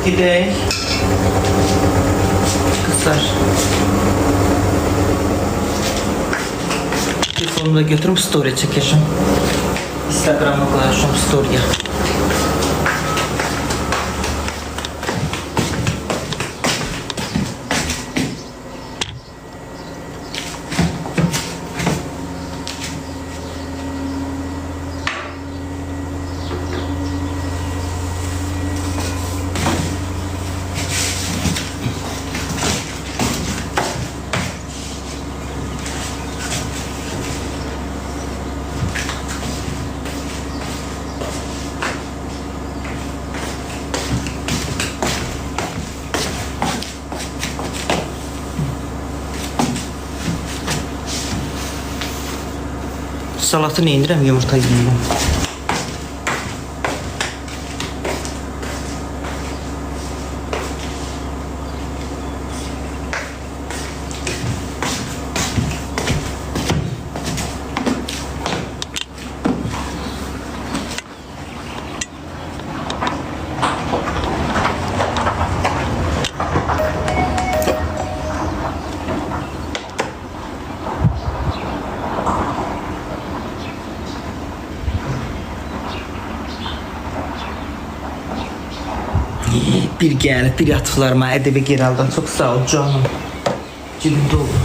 Gidey. Kızlar. Telefonumu da götürüp story çekeceğim. Instagram'a koyacağım story'e. Salatını indirəm, yumurta yiyirəm. Bir gəlib, bir yatıqlarıma ədəbi geri aldan. Çox sağ ol canım. Cibimdə olur.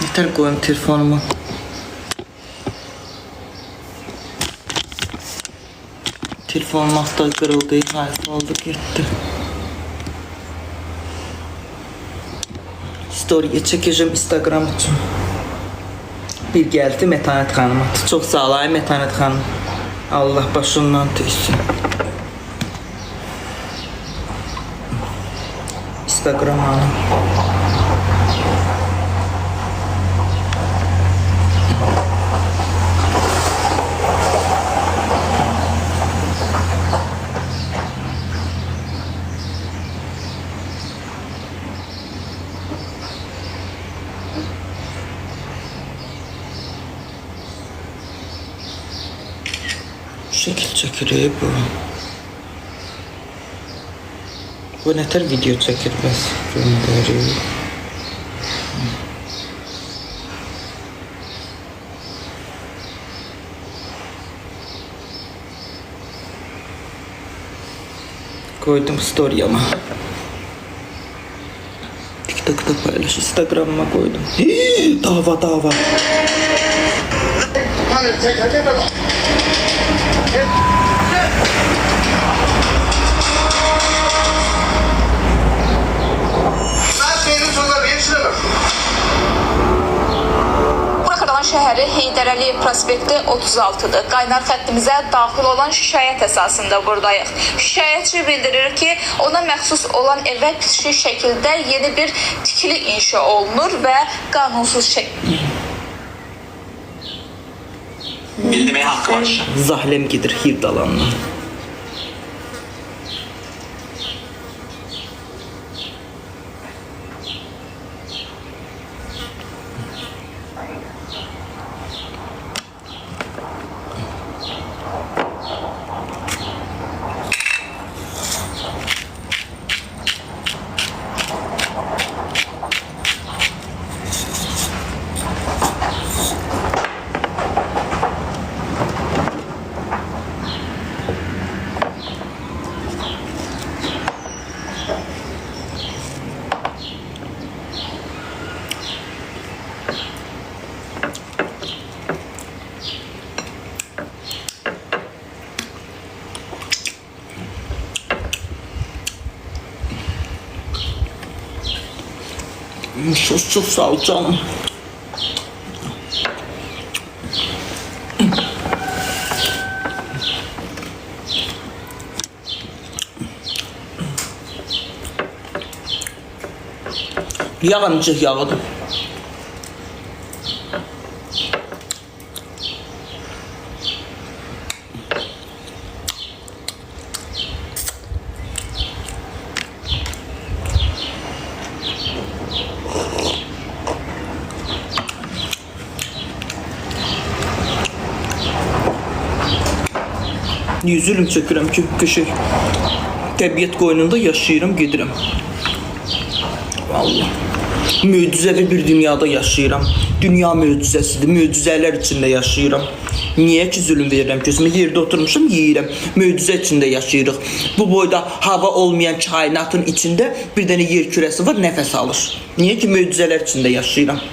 Yeter koyayım telefonumu. Telefonum hatta kırıldı, harf oldu gitti. Story'e çekeceğim Instagram için. Bir geldi Metanet Hanım'a. Çok sağ ol ay Metanet Hanım. Allah başından tüysün. Instagram Hanım. Şekil çekiliyor bu. Bu ne tür video çekilmez gönderiyor. Koydum story'ama. TikTok'ta paylaş, Instagram'ıma koydum. Hii, dava. Bakırxan şəhəri Heydər Əliyev prospekti 36'dır. Qaynar xəttimizə daxil olan şikayət əsasında buradayıq. Şikayətçi bildirir ki, ona məxsus olan evə pişik şəkildə yeni bir tikili inşa olunur və qanunsuz şəkildə. Bildirmeye hakkı var. Zahlem gedir Hirdalan'la. Çok sağ ol canım. Yağ ancaq yağıdır. Yüzülüm çəkirəm ki, qışır. Təbiət qoynunda yaşayıram, gedirəm. Vallahi. Möcüzəvi bir dünyada yaşayıram. Dünya möcüzəsidir, möcüzələr içində yaşayıram. Niyə ki zülüm verirəm gözümə? Yerdə oturmuşum, yeyirəm. Möcüzə içində yaşayırıq. Bu boyda hava olmayan kainatın içində bir dənə yer kürəsi var, nəfəs alır. Niyə ki möcüzələr içində yaşayıram?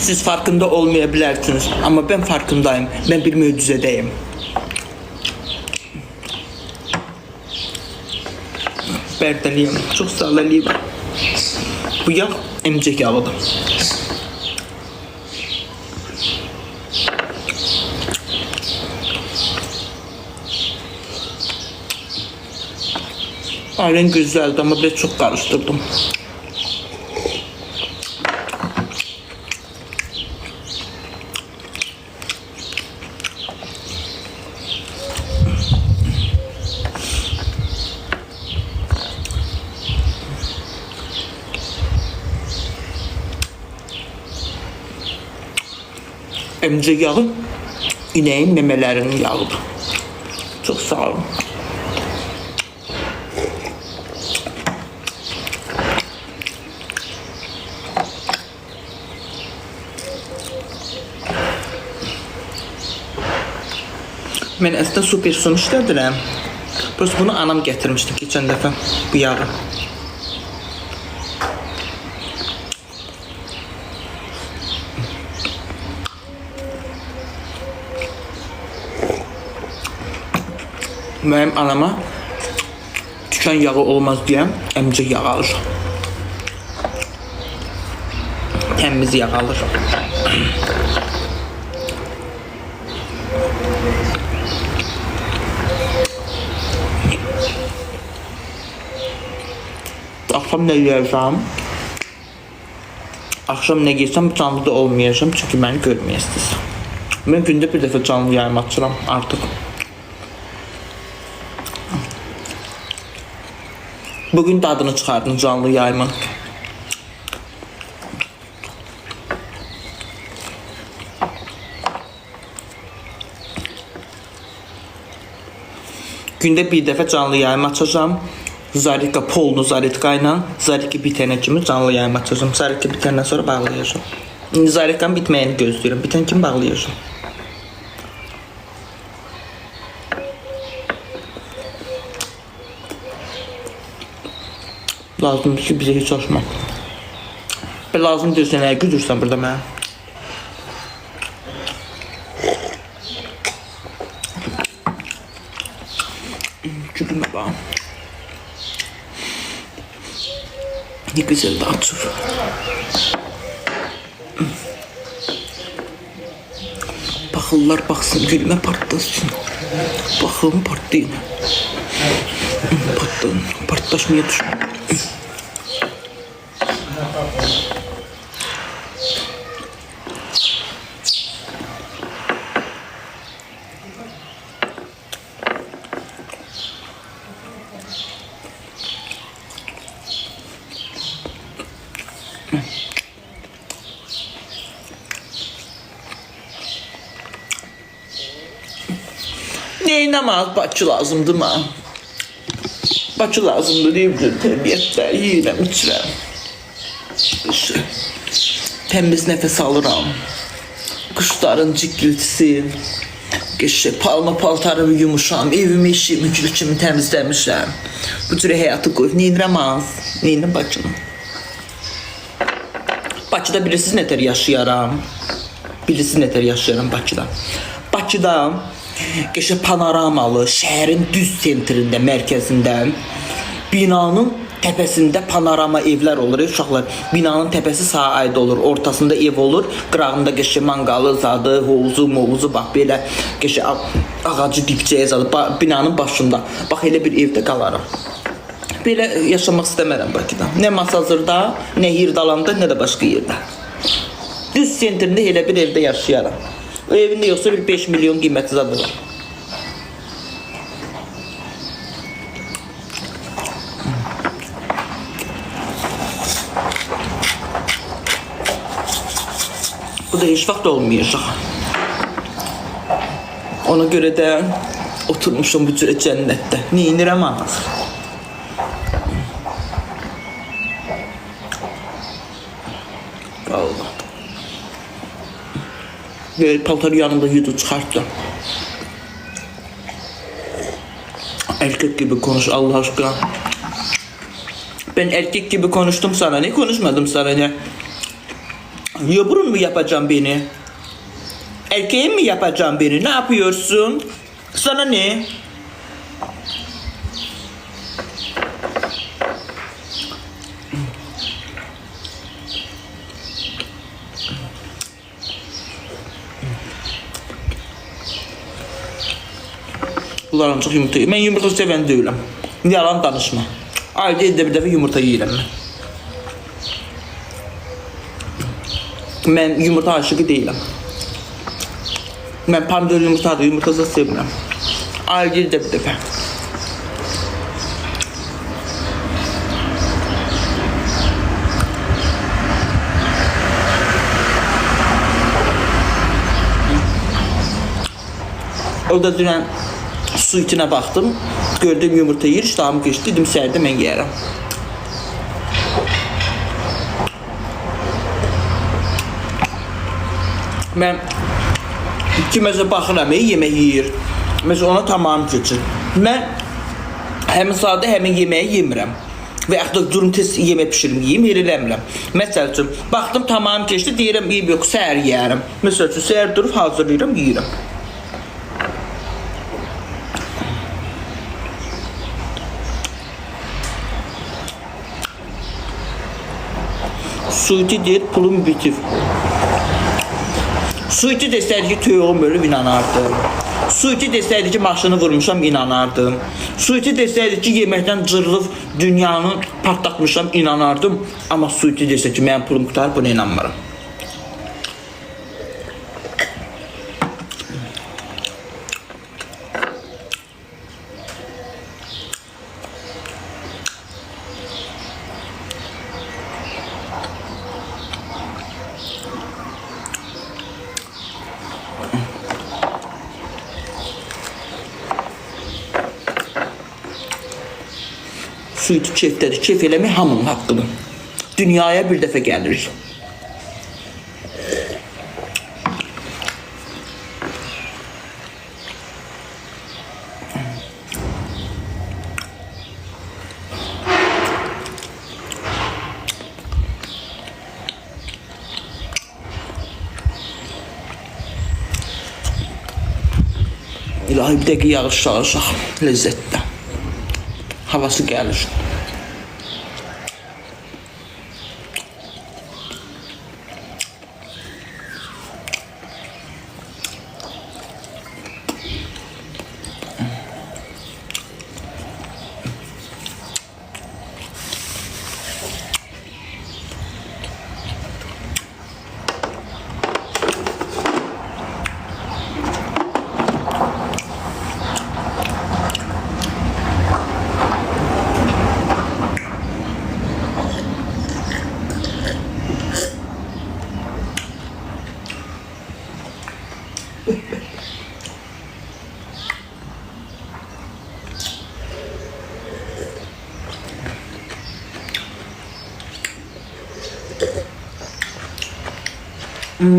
Siz farkında olmayabilirsiniz ama ben farkındayım. Ben bir möcüzedeyim. Berdeliyim. Çok sağ ol Aliva. Bu yağ emcek yağıdır. Aynen güzeldi ama ben çok karıştırdım. Emcik yağı ineğin memelerinin yağıdır. Çok sağ olun. Ben aslında super son işlədirəm. Burası bunu anam getirmişti geçen defa bu yağı. Benim anama tüken yağı olmaz diye emcik yağı alır. Temiz yağ alır. Akşam ne yiyeceğim? Akşam ne giysem canlı da olmayacağım çünkü beni görmeyesiniz. Ben günde bir defa canlı yayım açıram artık. Bugün dadını çıxardın canlı yayımın. Gündə bir dəfə canlı yayım açacağım. Zarika Polnu Zaritka ilə Zarika bitənə kimi canlı yayım açacağım. Zarika bitəndən sonra bağlayacağım. İndi Zarikanın bitməyini gözləyirəm. Bitən kimi bağlayacağım. Lazımdır ki bize hiç hoşma. Lazım diyorsan eğer güdürsen burada mənə. Gülüme bak. Ne güzel de açır. Bakırlar baksın gülüme partlasın. Bakın partlayın. Partlayın. Partlaşmaya düşün. Neynəmaz Bakı lazımdır mı? Bakı lazımdır deyib təbiətdə yiyirəm, içirəm. Təmiz nəfəs alıram. Quşların cikiltisi. Palma paltarımı yumuşam, evimi eşiyimi gül kimi təmizləmişəm. Bu cürə həyatı qoyub neynirəm az, neynirəm Bakını. Bakıda bilirsiniz nətər yaşayaram. Bilirsiniz nətər yaşayaram Bakıda. Bakıda qəşəng panoramalı, şəhərin düz sentrində, mərkəzində binanın təpəsində panorama evlər olur, uşaqlar. Binanın təpəsi sağa aid olur, ortasında ev olur, qırağında qəşəng manqalı zadı, hovuzu, bax belə qəşəng ağacı dibçəyə zadı, binanın başında. Bax elə bir evdə qalaram. Belə yaşamaq istəmərəm Bakıda. Nə Masazırda, nə Hirdalanda, nə də başqa yerdə. Düz sentrində elə bir evdə yaşayaram. O evində yoxsa bir 5 milyon qiymətli zadı var. Bu da hiç vaxt olmayacaq. Ona görə də oturmuşum bu cürə cənnətdə. Neyinirəm ağız? Vallahi. Ve paltarı yanımda yudu çıkarttım. Erkek gibi konuş Allah aşkına. Ben erkek gibi konuştum sana, ne konuşmadım sana ne? Yobrun mu yapacağım beni? Erkeğin mi yapacağım beni? Ne yapıyorsun? Sana ne? Bunlar çok yumurta yiyor. Ben yumurta seven değilim. Yalan danışma. Ayda bir dəfə yumurta yiyirəm mən. Mən yumurta aşığı deyiləm. Mən pomidor yumurtadır, yumurtası sevmirəm. Ayda bir dəfə. O da dünən su içine baktım. Gördüm yumurta yiyir, iştahım geçti. Dedim səhərdə mən yiyərəm. Mən kiməsə baxıram, yemək yiyir. Mesela ona tamam keçir. Mən həmin saatda həmin yeməyi yemirəm. Və yaxud da durum tez yemək pişirim, yiyim, eləmirəm. Məsəl üçün, baxdım tamam keçdi, deyirəm, yox, səhər yiyərəm. Məsəl üçün, səhər durub hazırlayıram, yiyirəm. Suitidir, pulum bitir. Suiti desəydi ki, töyüğüm ölüb inanardım. Suiti desəydi ki, maşını vurmuşam, inanardım. Suiti desəydi ki, yeməkdən cırılıb dünyanı partlatmışam, inanardım. Amma Suiti desə ki, mənim pulum qutar, buna inanmıram. Suiti keyfdədir. Keyf eləmək hamının haqqıdır. Dünyaya bir dəfə gəlirik. İlahi bir dəqiq yağış yağacaq. Ləzzətlə. Havası gəlir.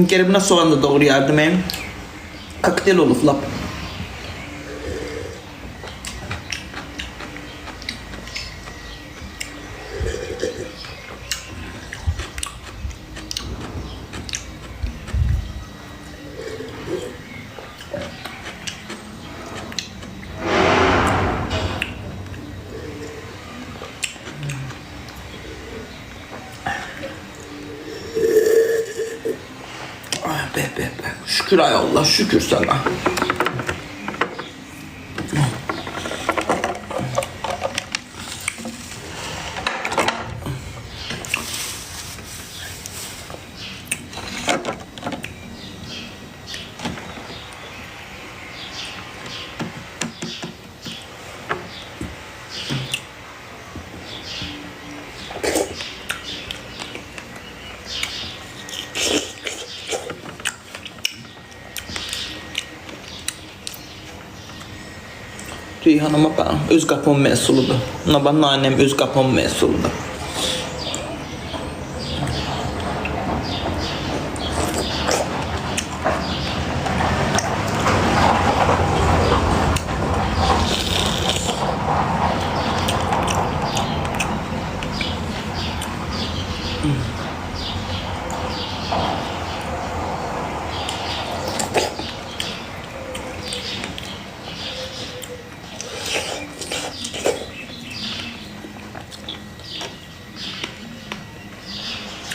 Geri buna soğan da doğrayardım hem. Kokteyl olur lap. Be. Şükür ay Allah, şükür sana. Reyhanıma baxın, öz qapım məhsuludur. Naban nanəm öz qapım məhsuludur.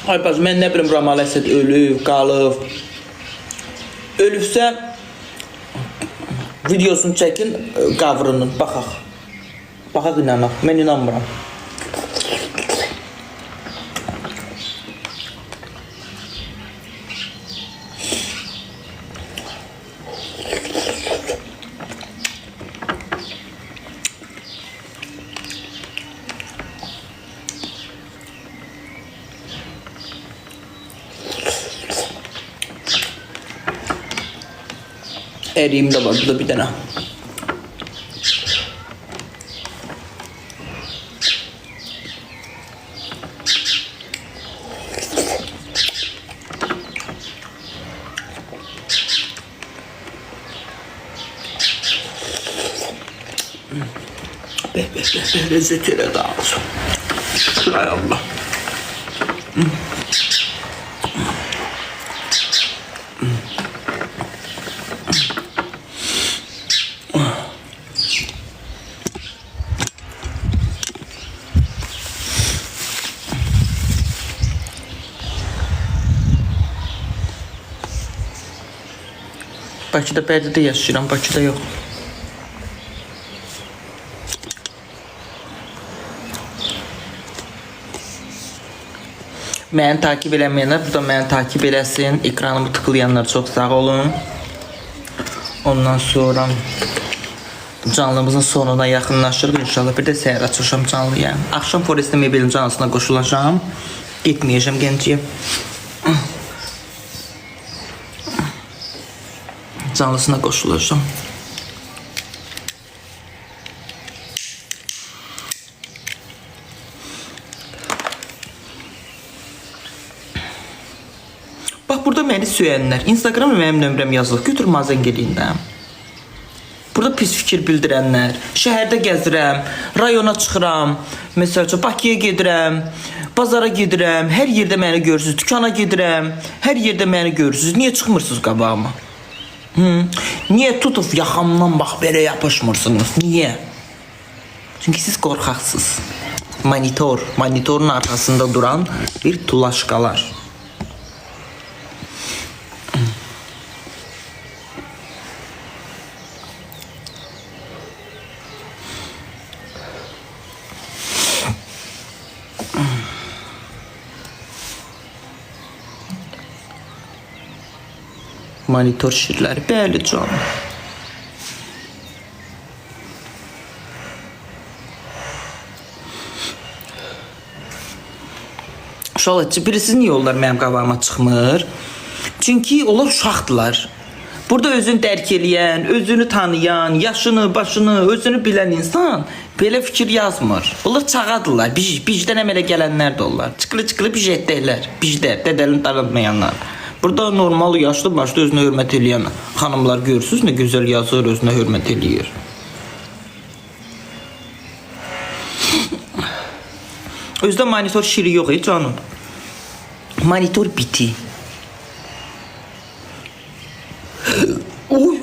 Ay bacım, mən nə bilim Ramal Əsəd ölüb, qalıb. Ölübsə videosunu çəkin, qavrının, baxaq. Baxaq inanaq, mən inanmıram. Eriyim de var burada bir tane. Be lezzet ile dağılsın. Şükür ay Allah. Bakıda Bərdədə yaşayıram, Bakıda yox. Məni takip eləməyənlər burada məni takip eləsin. Ekranımı tıklayanlar çox sağ olun. Ondan sonra canlımızın sonuna yaxınlaşırıq. İnşallah bir də səhər açılışam canlıya. Axşam Forest'in Mebelin canlısına qoşulacağım. Getməyəcəm Gəncəyə. Canlısına qoşulacağım. Bax burada məni söyənlər, Instagram mənim nömrəm yazılır. Götür mazən geliyində. Burada pis fikir bildirənlər, şəhərdə gəzirəm, rayona çıxıram, məsələn, Bakıya gedirəm, bazara gedirəm, hər yerdə məni görürsünüz, dükana gedirəm, hər yerdə məni görürsünüz. Niyə çıxmırsınız qabağıma? Niye tutup yaxamdan bax belə yapışmırsınız? Niye? Çünkü siz qorxaqsınız. Monitorun arkasında duran bir tulaşkalar. Monitor şirləri, bəli canım. Uşaqlar, birisi niyə onlar mənim qabağıma çıxmır? Çünki onlar uşaqdılar. Burada özünü dərk eləyən, özünü tanıyan, yaşını, başını, özünü bilən insan belə fikir yazmır. Onlar çağadırlar, bicdən əmələ gələnlər də onlar. Çıqılı bijetdəylər, bicdə, dədəlini tanımayanlar. Burada normal, yaşlı başlı özünə hörmət eləyən xanımlar görürsünüz, nə gözəl yazır, özünə hörmət eləyir. Özdə monitor şiri yox, canım. Monitor biti. Oy.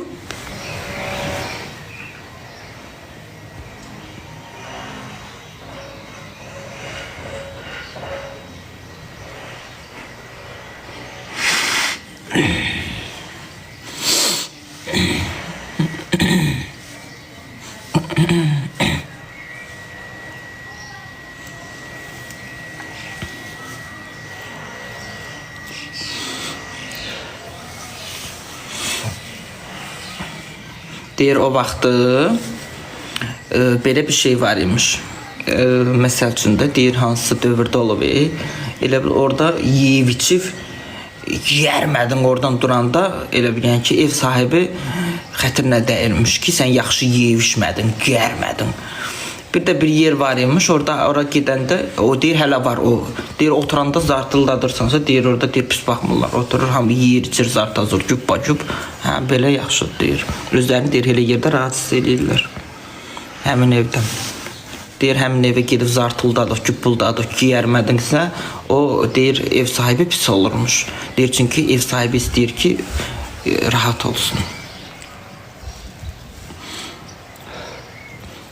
Deyir o vaxtı belə bir şey var imiş. Məsəl üçün də deyir hansı dövrdə olub. Elə bil orada yeyib içib yeyərmədin oradan duranda elə bilən ki ev sahibi xətrinə dəyirmiş ki sən yaxşı yeyib içmədin, yeyərmədin. Bir də bir yer var imiş, ora gedəndə o deyir hələ var o. Deyir oturanda zartıldadırsansa deyir orada deyir pis baxmırlar. Oturur hamı yeyir, içir, zartazır, güp-bacüp. Hə belə yaxşıdır deyir. Özlərini deyir elə yerdə rahat hiss edirlər. Həmin evdə. Deyir həmin evə gedib zartıldadıq, güppüldadıq, yeyərmədinsə o deyir ev sahibi pis olurmuş. Deyir çünki ev sahibi istəyir ki rahat olsun.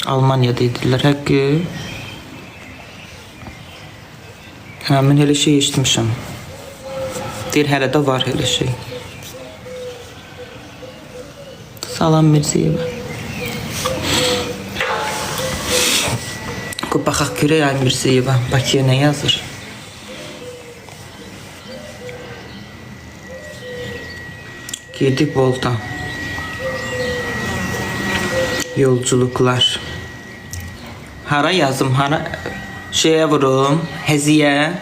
Almaniyada idilər həqqi. Mən elə şey eşitmişəm. Deyir hələ də var elə şey. Salam Mirzəyevə. Baxaq görək ay Mirzəyevə Bakıya nə yazır? Gedib Volta. Yolculuklar. Hara yazım, hara şeyə vurum, həziyə,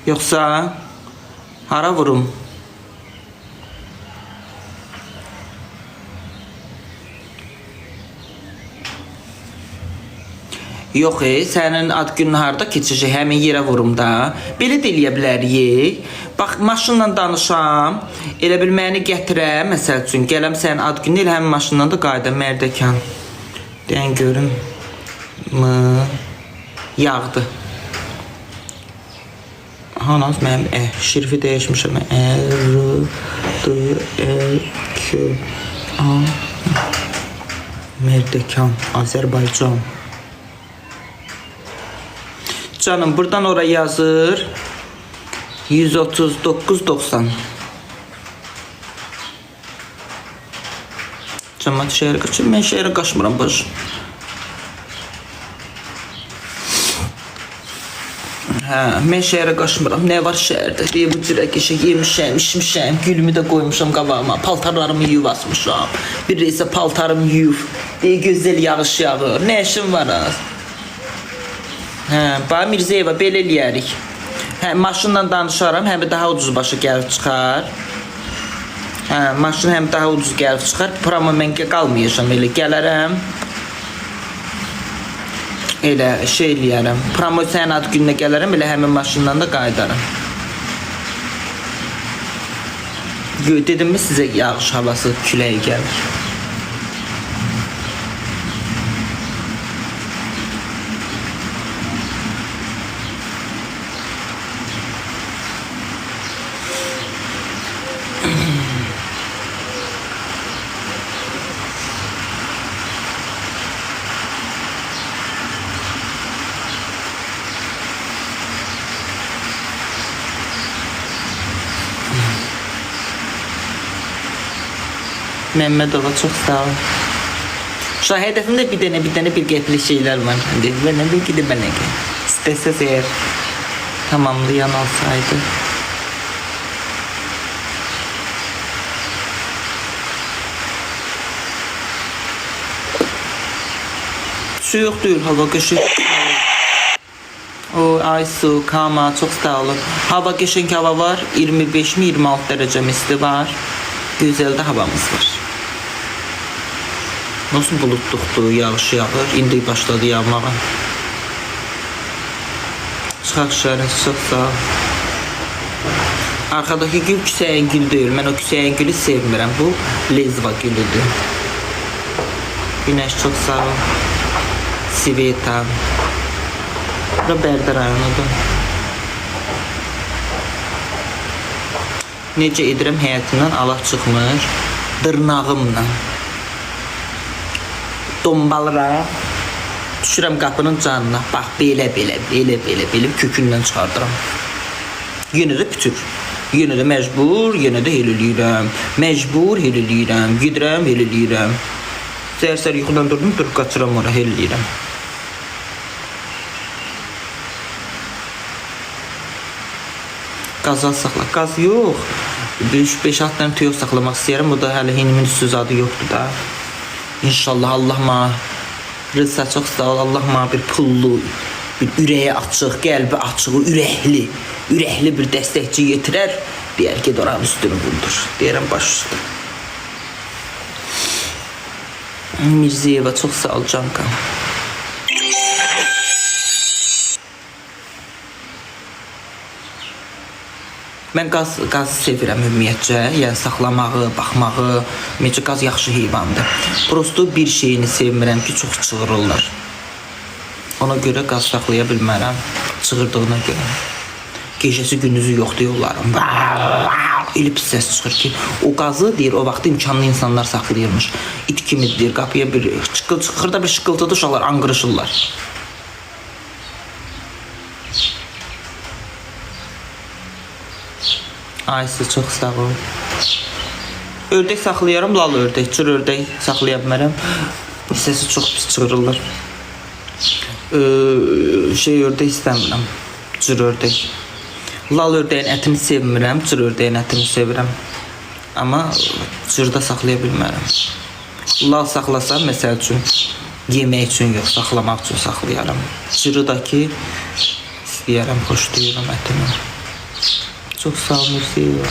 yoxsa hara vurum? Yox, sənin ad günün harda keçəcək, həmin yerə vurum da. Belə də eləyə bilərik. Bax, maşınla danışam, elə bil məni gətirəm, məsəl üçün, gələm sənin ad günün, elə həmin maşınla da qayıdam, Mərdəkan. Deyən görüm. Yağdı. Hanaz mənim şirifi dəyişmişəm. Mərdəkan, Azərbaycan. Canım buradan oraya yazır 139.90. Cəmaət şəhərə qaçır. Mən şəhərə qaçmıram bacım. Mən şəhərə qaçmıram. Nə var şəhərdə? Deyə bu cürə qəşə yemişəm, içmişəm, gülümü də qoymuşam qabağıma, paltarlarımı yuyub asmışam. Bir isə paltarımı yuyub. Deyə gözəl yağış yağır. Nə işim var az? Bax Mirzəyeva belə eləyərik. Maşınla danışaram, həm daha ucuz başa gəlib çıxar. Maşın həm daha ucuz gəlib çıxar. Prama mən qalmayacam, elə gələrəm. Elə şey eləyərəm. Prama sənin ad gününə gələrəm, elə həmin maşınla da qayıdarım. Dedim mi sizə yağış havası küləyi gəlir. Məmmədova çox sağ ol. Şah hədəfimdə bir dənə bir qətli şeylər var. Mənə bir gidib mənə gəl. İstəsəz eğer tamamlayan olsaydı. Su yox deyil, hava qəşəng. O Aysu, Kama çox sağ olun. Hava qəşəng hava var. 25 mi 26 dərəcə isti var. Gözəl də havamız var. Nasıl bulutluqdur, yağış yağır. İndi başladı yağmağa. Çıxaq şəhərə, çox sağ ol. Arxadakı gül küsəyin gül deyil. Mən o küsəyin gülü sevmirəm. Bu lezva gülüdür. Günəş çox sağ ol. Sveta. Bura Bərdə rayonudur. Necə edirəm həyatımdan Allah çıxmır. Dırnağımla. Dombalıram. Düşürəm qapının canına. Bax belə kökündən çıxardıram. Yenə də bütün. Yenə də məcbur, yenə də el eləyirəm. Məcbur el eləyirəm. Gedirəm, el eləyirəm. Səhər yuxudan durdum, durub qaçıram ora, el eləyirəm. Qaz saxla. Qaz yox. 5-6 dənə tüyo saxlamaq istəyirəm. O da hələ hinimin üstü zadı yoxdur da. İnşallah Allah mənə rızsa çox sağ ol. Allah mənə bir pullu, bir ürəyi açıq, qəlbi açıq, ürəkli bir dəstəkçi yetirər. Deyər ki, oranın üstünü buldur. Deyərəm baş üstü. Mirzəyeva çox sağ ol Canka. Mən qazı sevirəm ümumiyyətcə, yəni saxlamağı, baxmağı, ümumiyyətcə qaz yaxşı heyvandır. Prosto bir şeyini sevmirəm ki, çox çığırırlar. Ona görə qaz saxlaya bilmərəm, çığırdığına görə. Gecəsi gündüzü yoxdur yollarım. Elə pis səs çıxır ki, o qazı deyir, o vaxt imkanlı insanlar saxlayırmış. İt kimi deyir, qapıya bir çıxır da bir şıqqıltıda uşaqlar anqırışırlar. Aysı çox sağ ol. Ördək saxlayaram, lal ördək, cır ördək saxlaya bilmərəm. Səsi çox pis çığırırlar. Ördək istəmirəm, cır ördək. Lal ördəyin ətini sevmirəm, cır ördəyin ətini sevirəm. Amma cırda saxlaya bilmərəm. Lal saxlasam, məsəl üçün, yemək üçün yox, saxlamaq üçün saxlayaram. Cırı da ki, istəyərəm, xoşlayıram ətini. Çox sağ ol, Mirzəyeva.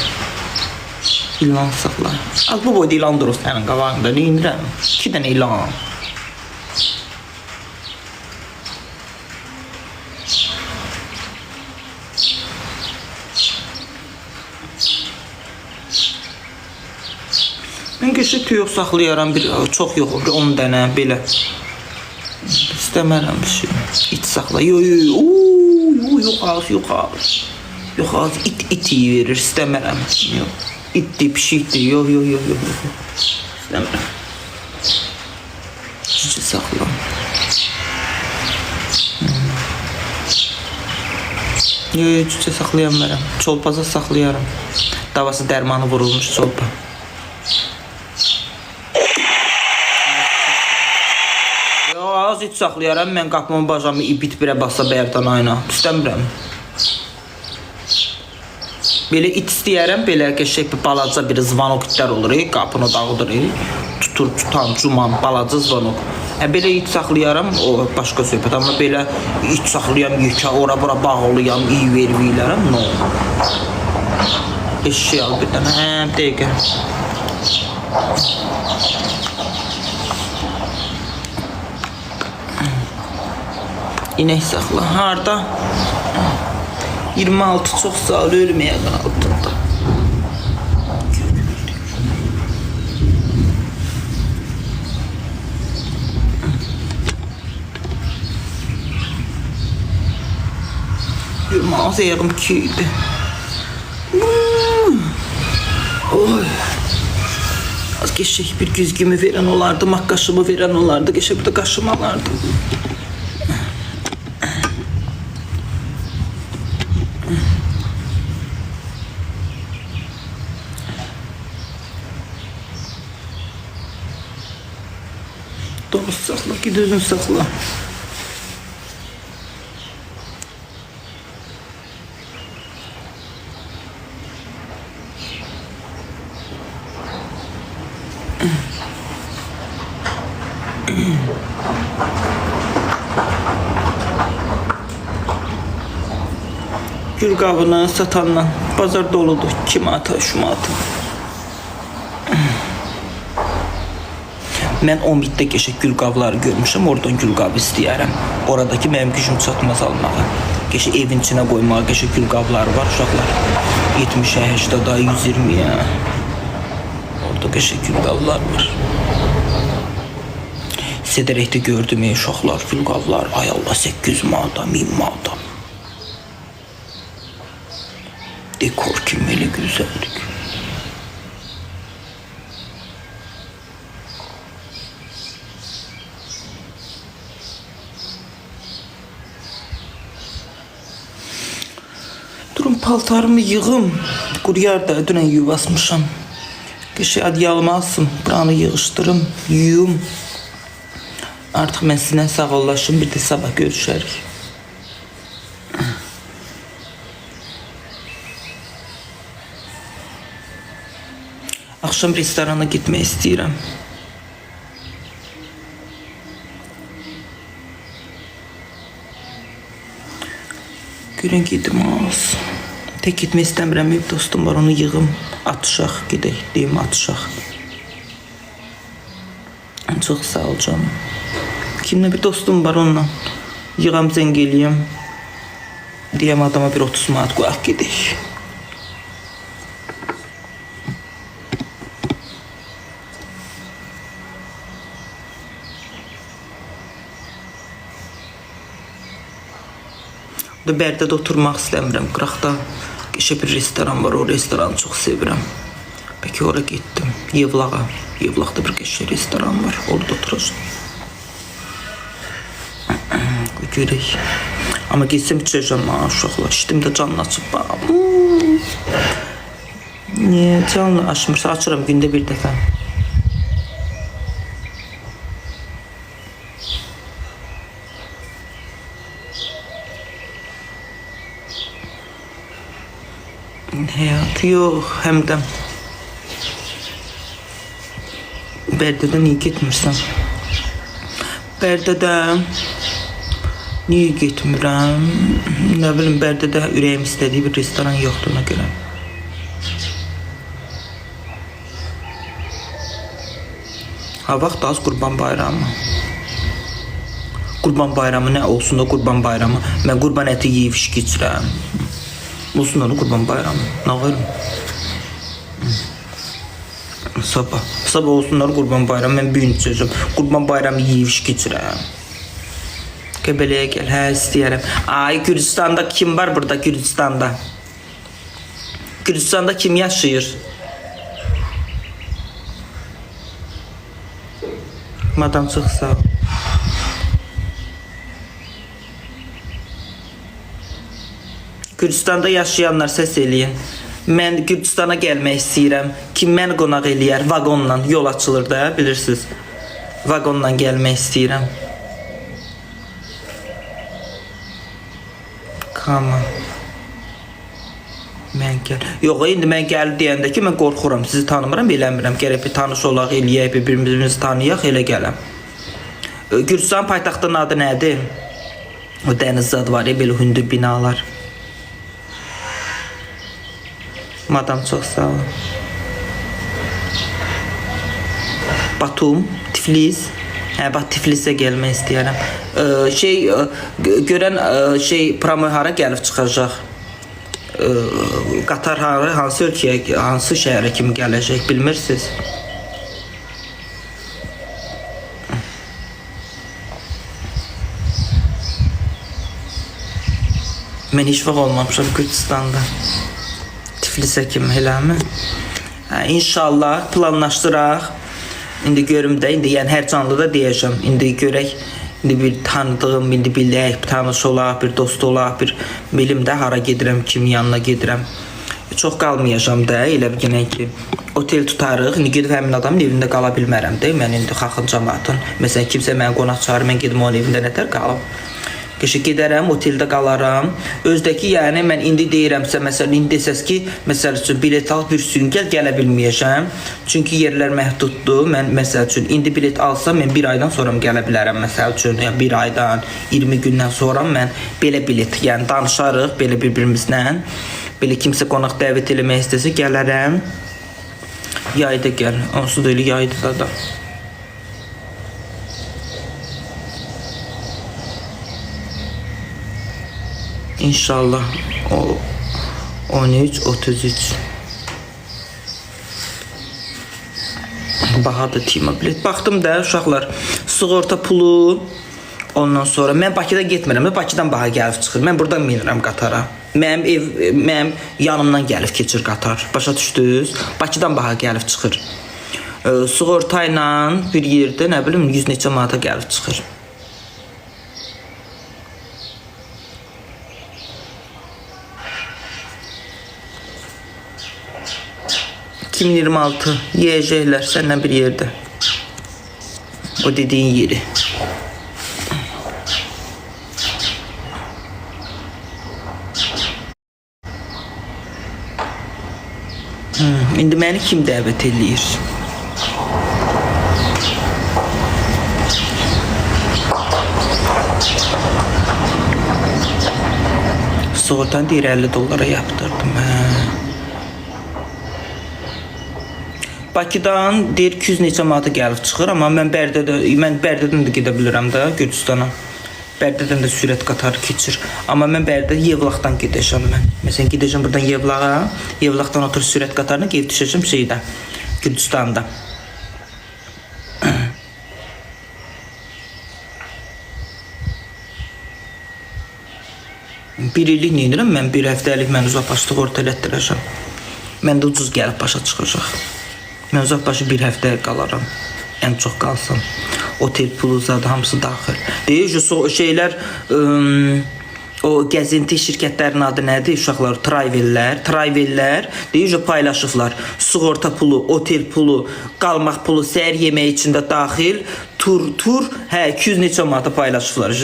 İlan saxla. Az bu boyda ilan durur sənin qabağında, nə indirəm? 2 dənə ilan. Mən qəşəng tüyoq saxlayaram, çox yox, 10 dənə, belə. İstəmərəm bir şey. İt saxla, yox az. Yox az, it iyi verir, istəmərəm. İtdir, pişikdir, yox. İstəmərəm. Cücə saxla. Yox, cücə saxlaya bilmərəm. Çolpaza saxlayaram. Davası dərmanı vurulmuş çolpa. Yox, az it saxlayaram. Mən qapımın bacamı bit birə basa bəyərdən ayna. İstəmirəm. Belə it istəyərəm, belə qəşəng bir balaca bir zvanok itlər olur, qapını dağıdır, tutan, cuman, balaca zvanok. Belə it saxlayaram, o başqa söhbət, amma belə it saxlayam, yekə, ora-bura bağlayam, iyi verməylərəm, no. Eşək al bir dənə, dəqiqə. İnək saxla, harada? 26 çox sağ ol, ölməyə qaldım da. Yürmaz ayağım kiydi. Oy. Az geçecek bir güzgümü veren olardı, makkaşımı veren olardı, geçecek bir de kaşım alardı. Doğru sakla, git özün sakla. Gül qabını satanla bazar doludur. Kim ata, şuma ata. Mən 11-də geçək gül qabları görmüşəm, oradan gül qabı istəyərəm. Oradakı mənim gücüm çatmaz almağa. Geçək evin içinə qoymağa, geçək gül qabları var uşaqlar. 70-ə, 80-ə, 120-yə. Orada geçək gül qablar var. Sedərəkdə gördüm uşaqlar, gül qablar. Ay Allah, 800 manata, 1000 manata. Dekor kimeli güzellik. Durun paltarımı yığım. Quryar da dünən yuvasmışam. Qəşəng adyalımı alsın, buranı yığışdırım, yuyum. Artıq mən sizinlə sağollaşım, bir də sabah görüşərik. Akşam restorana gitmək istəyirəm. Görən gedim az. Tək gitmək istəmirəm, bir dostum var, onu yığım, atışaq, gedək, deyim, atışaq. Çox sağ ol canım. Kimlə bir dostum var, onunla yığam, zəng eləyəm. Deyəm adama bir 30 manat qoyaq, gedək. Bərdədə oturmaq istəmirəm. Qıraqda qəşəng bir restoran var. O restoranı çox sevirəm. Bəlkə ora getdim. Yevlağa. Yevlaqda bir qəşəng restoran var. Orada oturacağam. Görək. Amma getsəm içəcəm ha uşaqlar. İşdim də canını açıb bax. Niyə canını açmırsa açıram gündə bir dəfə. Həyat yox, həm də Bərdədə niyə getmirsən? Bərdədə niyə getmirəm? Nə bilim, Bərdədə ürəyim istədiyi bir restoran yoxdur ona görə. Ha, vaxt az Qurban Bayramı. Qurban Bayramı nə olsun da Qurban Bayramı. Mən qurban əti yeyib iş keçirəm. Olsun onu Qurban Bayramı. Nə verim? Sabah olsunlar Qurban Bayramı. Mən büyün içəcəm. Qurban Bayramı yeyib iş keçirəm. Qəbələyə gəl. Hə, istəyərəm. Ay, Gürcistanda kim var burada? Gürcistanda. Gürcistanda kim yaşayır? Madam çox sağ ol. Gürcistanda yaşayanlar səs eləyin. Mən Gürcistana gəlmək istəyirəm. Kim məni qonaq eləyər? Vagonla yol açılır da, bilirsiniz. Vagonla gəlmək istəyirəm. Come on. Mən gəl. Yox, indi mən gəl deyəndə ki, mən qorxuram. Sizi tanımıram, eləmirəm. Gərək bir tanış olaq, eləyək, bir-birimizi tanıyaq, elə gələm. Gürcistan paytaxtının adı nədir? O dəniz zad var, belə hündür binalar. Madam çox sağ ol. Batum, Tiflis. Hə, bax Tiflisə gəlmək istəyərəm. Görən promo hara gəlib çıxacaq? Qatar hansı ölkəyə, hansı şəhərə kimi gələcək, bilmirsiniz? Mən heç vaxt olmamışam Gürcistanda. Tiflisə kimi, eləmi? İnşallah planlaşdıraq. İndi görüm də, indi yəni hər canlıda deyəcəm. İndi görək, indi bir tanıdığım, indi bilək, bir tanış olaq, bir dost olaq, bir bilim də hara gedirəm, kimin yanına gedirəm. Çox qalmayacam da, elə bir genə ki, otel tutarıq. İndi gedib həmin adamın evində qala bilmərəm də. Mən indi xalqın cəmaatın, məsələn, kimsə mənə qonaq çağırır, mən gedim onun evində nətər qalım. Qəşəng gedərəm, oteldə qalaram. Özdəki, yəni mən indi deyirəmsə, məsələn, indi desəz ki, məsəl üçün bilet al, bir sürün gələ bilməyəcəm. Çünki yerlər məhduddur. Mən məsəl üçün indi bilet alsam, mən bir aydan sonra gələ bilərəm, məsəl üçün. Yəni bir aydan, 20 gündən sonra mən belə bilet, yəni danışarıq belə bir-birimizlə. Belə kimsə qonaq dəvət eləmək istəsə gələrəm. Yayda gəl. Onsuz da elə yayda da. İnşallah o 13-33 bahadır Tima bilet. Baxdım da uşaqlar, sığorta pulu, ondan sonra mən Bakıda getmirəm, Bakıdan baha gəlib çıxır. Mən buradan minirəm qatara. Mənim yanımdan gəlib keçir qatar. Başa düşdünüz? Bakıdan baha gəlib çıxır. Sığorta ilə bir yerdə, nə bilim, 100 neçə manata gəlib çıxır. 2026 yiyəcəklər səndən bir yerdə. O dediyin yeri. İndi məni kim dəvət eləyir? Sığortanı deyir 50 dollara yaptırdım. Bakıdan deyir 200 neçə manata gəlib çıxır, amma mən Bərdədən də gedə bilirəm də Gürcüstana. Bərdədən də sürət qatarı keçir. Amma mən Bərdə Yevlaxdan gedəcəm mən. Məsələn gedəcəm buradan Yevlağa, Yevlaxdan otur sürət qatarına gedib düşəcəm şeydə, Gürcüstanda. Bir illik neyirəm mən, bir həftəlik mən uzaqbaşlıq orta elətdirəcəm. Mən də ucuz gəlib başa çıxacaq. Mən uzaqbaşı bir həftə qalaram. Ən çox qalsam. Otel pulu zadı hamısı daxil. Deyir şeylər, o gəzinti şirkətlərin adı nədir? Uşaqlar, Travellər. Deyir paylaşıblar. Sığorta pulu, otel pulu, qalmaq pulu, səhər yeməyi içində daxil. Tur, 200 neçə manata paylaşıblar.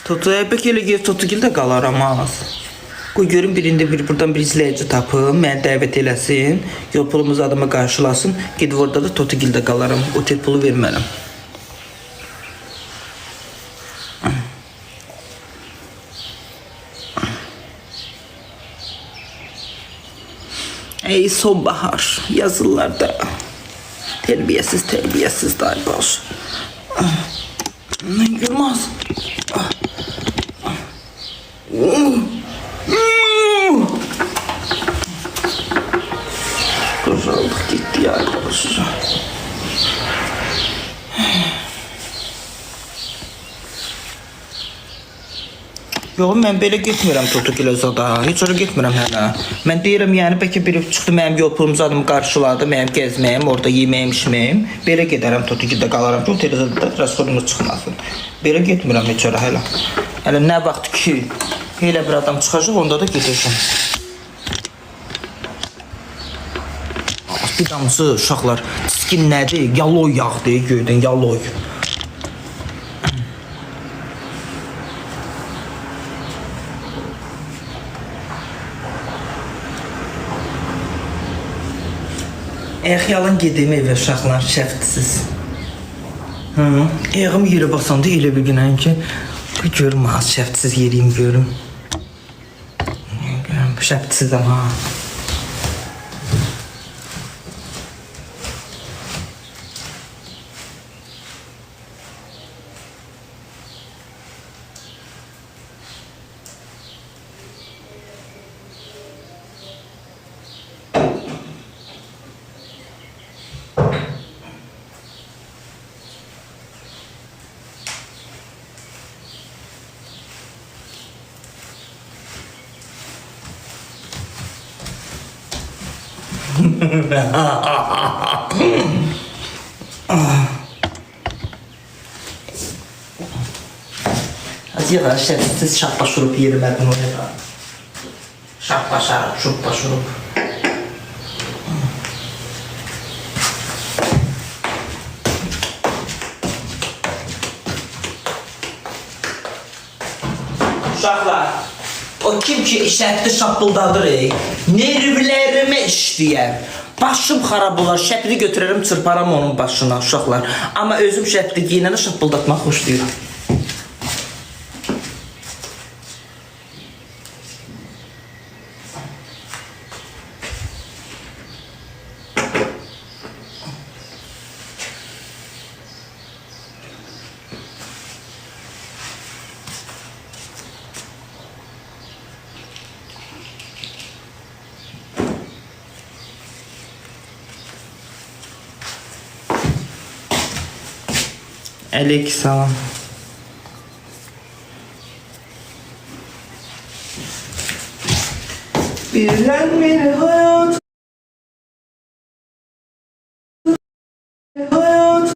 Totuya bək elə gel Totugildə qalaram az. Qoy görüm birində buradan bir izləyici tapım, məni dəvət eləsin, yol pulumuz adama qarşılasın, gedib orada da Totugildə qalaram, otel pulu vermərəm. Ey sonbahar yazırlar da, terbiyəsiz daybaş. Yılmaz. Kızaldık gitti ya arkadaşlar. Yox, mən belə getmirəm Totugilə zada. Heç ora getmirəm hələ. Mən deyirəm, yəni bəlkə biri çıxdı mənim yol pulum zadımı qarşıladı, mənim gəzməyim, orada yeməyim, içməyim. Belə gedərəm Totugilə qalaram ki, otel zada rasxodumuz çıxmasın. Belə getmirəm heç ora hələ. Hələ nə vaxt ki, elə bir adam çıxacaq, onda da gedəcəm. Bir damcı uşaqlar, çiskin nədir? Yaloy yağdır, göydən yaloy. Əxyalın gedim evə uşaqlar, şəftisiz. Əğim yerə basanda elə bir günən ki, görüm az şəftisiz yeriyim görüm. Şəftisizəm ha. Azıcık şəfsiz şappa şurup yerimədin oraya. Şappa şarap, şuppa şurup. Uşaqlar, o kim ki şəfti şappıldadır, nervlərimi işləyər. Başım xarab olar, şəpli götürərəm, çırparam onun başına uşaqlar. Amma özüm şəpli giyinəni şappıldatmaq xoşlayıram. Aleykümselam. Birlenmeli hayat. Hayat.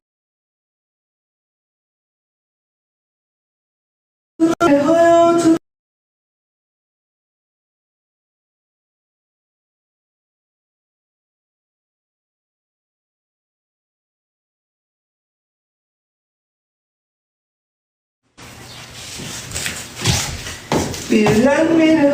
Hayat. Birlenmeli